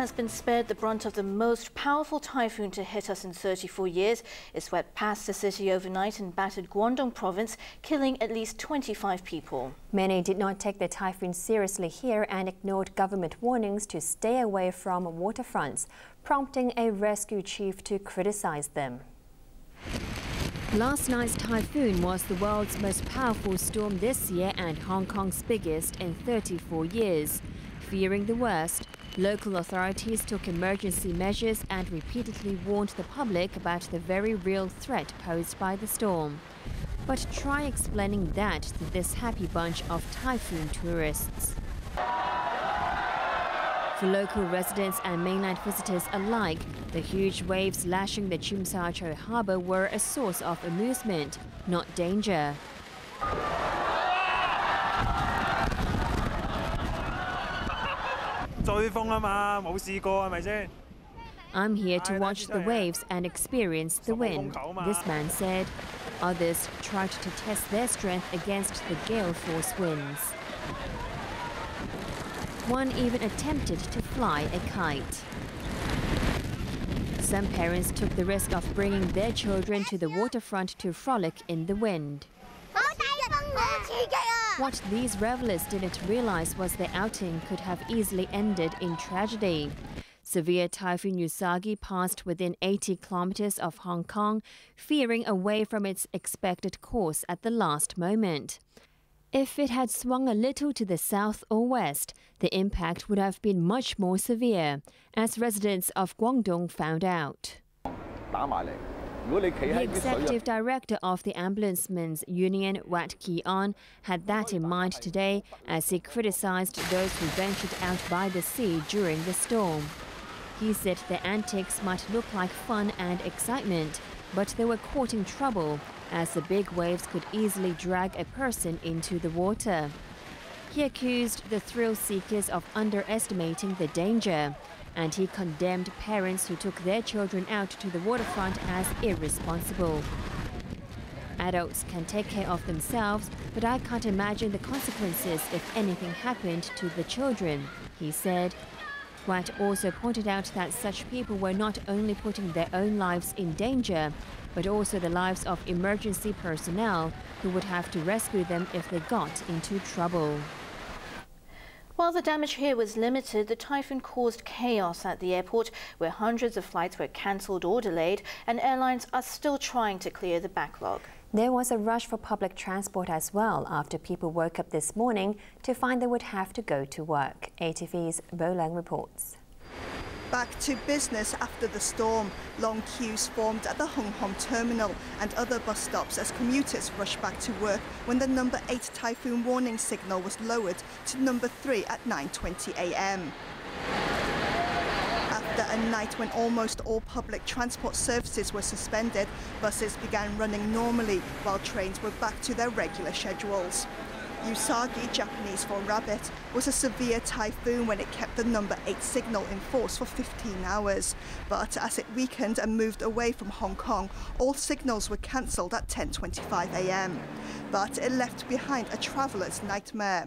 has been spared the brunt of the most powerful typhoon to hit us in 34 years. It swept past the city overnight and battered Guangdong province, killing at least 25 people. Many did not take the typhoon seriously here and ignored government warnings to stay away from waterfronts, prompting a rescue chief to criticize them. Last night's typhoon was the world's most powerful storm this year and Hong Kong's biggest in 34 years. Fearing the worst, local authorities took emergency measures and repeatedly warned the public about the very real threat posed by the storm. But try explaining that to this happy bunch of typhoon tourists. For local residents and mainland visitors alike, the huge waves lashing the Tsim Sha Tsui harbour were a source of amusement, not danger. I'm here to watch the waves and experience the wind, this man said. Others tried to test their strength against the gale force winds. One even attempted to fly a kite. Some parents took the risk of bringing their children to the waterfront to frolic in the wind. What these revelers didn't realize was their outing could have easily ended in tragedy. Severe Typhoon Usagi passed within 80 kilometers of Hong Kong, veering away from its expected course at the last moment. If it had swung a little to the south or west, the impact would have been much more severe, as residents of Guangdong found out. The executive director of the Ambulancemen's Union, Wat Ki-an, had that in mind today as he criticized those who ventured out by the sea during the storm. He said the antics might look like fun and excitement, but they were courting trouble, as the big waves could easily drag a person into the water. He accused the thrill seekers of underestimating the danger, and he condemned parents who took their children out to the waterfront as irresponsible. Adults can take care of themselves, but I can't imagine the consequences if anything happened to the children, he said. Watt also pointed out that such people were not only putting their own lives in danger, but also the lives of emergency personnel who would have to rescue them if they got into trouble. While the damage here was limited, the typhoon caused chaos at the airport, where hundreds of flights were cancelled or delayed, and airlines are still trying to clear the backlog. There was a rush for public transport as well after people woke up this morning to find they would have to go to work. ATV's Bo Lang reports. Back to business after the storm. Long queues formed at the Hung Hom terminal and other bus stops as commuters rushed back to work when the No. 8 typhoon warning signal was lowered to No. 3 at 9:20 a.m. After a night when almost all public transport services were suspended, buses began running normally while trains were back to their regular schedules. Usagi, Japanese for rabbit, was a severe typhoon when it kept the No. 8 signal in force for 15 hours. But as it weakened and moved away from Hong Kong, all signals were cancelled at 10:25 a.m. But it left behind a traveller's nightmare.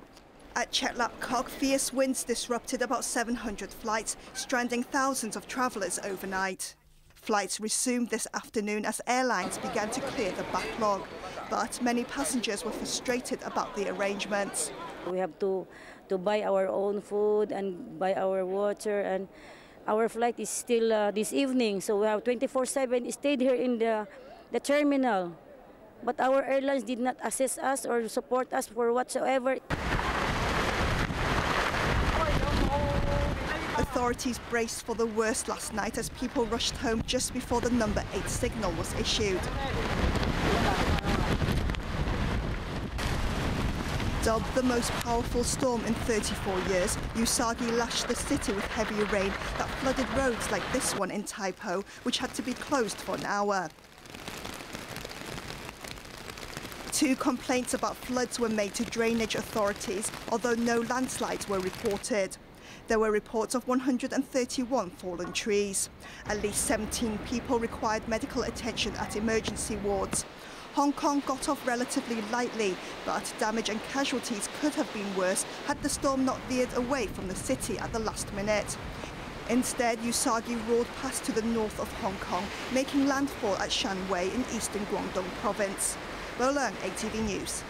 At Chetlap Kok, fierce winds disrupted about 700 flights, stranding thousands of travellers overnight. Flights resumed this afternoon as airlines began to clear the backlog, but many passengers were frustrated about the arrangements. We have to buy our own food and buy our water, and our flight is still this evening, so we have 24/7 stayed here in the terminal. But our airlines did not assist us or support us for whatsoever. Authorities braced for the worst last night as people rushed home just before the No. 8 signal was issued. Dubbed the most powerful storm in 34 years, Usagi lashed the city with heavy rain that flooded roads like this one in Tai Po, which had to be closed for an hour. 2 complaints about floods were made to drainage authorities, although no landslides were reported. There were reports of 131 fallen trees. At least 17 people required medical attention at emergency wards. Hong Kong got off relatively lightly, but damage and casualties could have been worse had the storm not veered away from the city at the last minute. Instead, Usagi roared past to the north of Hong Kong, making landfall at Shanwei in eastern Guangdong province. Bo Leung, 8TV News.